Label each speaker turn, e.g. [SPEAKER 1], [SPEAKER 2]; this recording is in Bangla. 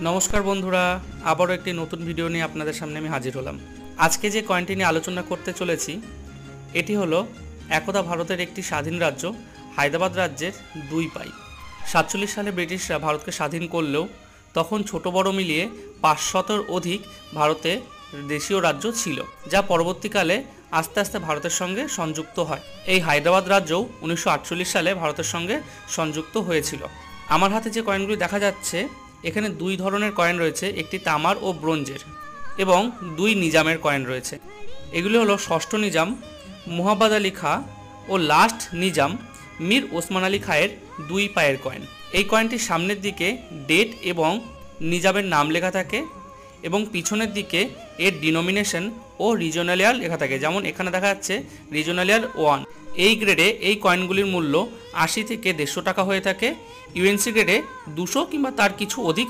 [SPEAKER 1] নমস্কার বন্ধুরা, আবারও একটি নতুন ভিডিও নিয়ে আপনাদের সামনে আমি হাজির হলাম। আজকে যে কয়েনটি নিয়ে আলোচনা করতে চলেছি এটি হলো একদা ভারতের একটি স্বাধীন রাজ্য হায়দ্রাবাদ রাজ্যের 2 পাই। 47 সালে ব্রিটিশরা ভারতকে স্বাধীন করলেও তখন ছোট বড় মিলিয়ে 500-এর অধিক ভারতে দেশীয় রাজ্য ছিল, যা পরবর্তীকালে আস্তে আস্তে ভারতের সঙ্গে সংযুক্ত হয়। এই হায়দ্রাবাদ রাজ্যও 1948 সালে ভারতের সঙ্গে সংযুক্ত হয়েছিল। আমার হাতে যে কয়েনগুলি দেখা যাচ্ছে এখানে 2 ধরনের কয়েন রয়েছে, একটি তামার ও ব্রোঞ্জের এবং 2 নিজামের কয়েন রয়েছে। এগুলি হলো ষষ্ঠ নিজাম মুহাম্মদ আলী খাঁ ও লাস্ট নিজাম মীর ওসমান আলী খাঁয়ের 2 পায়ের কয়েন। এই কয়েনটির সামনের দিকে ডেট এবং নিজামের নাম লেখা থাকে এবং পিছনের দিকে এর ডিনোমিনেশন ও রিজনাল ইয়ার লেখা থাকে। যেমন এখানে দেখা যাচ্ছে রিজনাল ইয়ার 1। এই গ্রেডে এই কয়েনগুলির মূল্য 80 থেকে 150 টাকা হয়ে থাকে। ইউএনসি গ্রেডে 200 কিংবা তার কিছু অধিক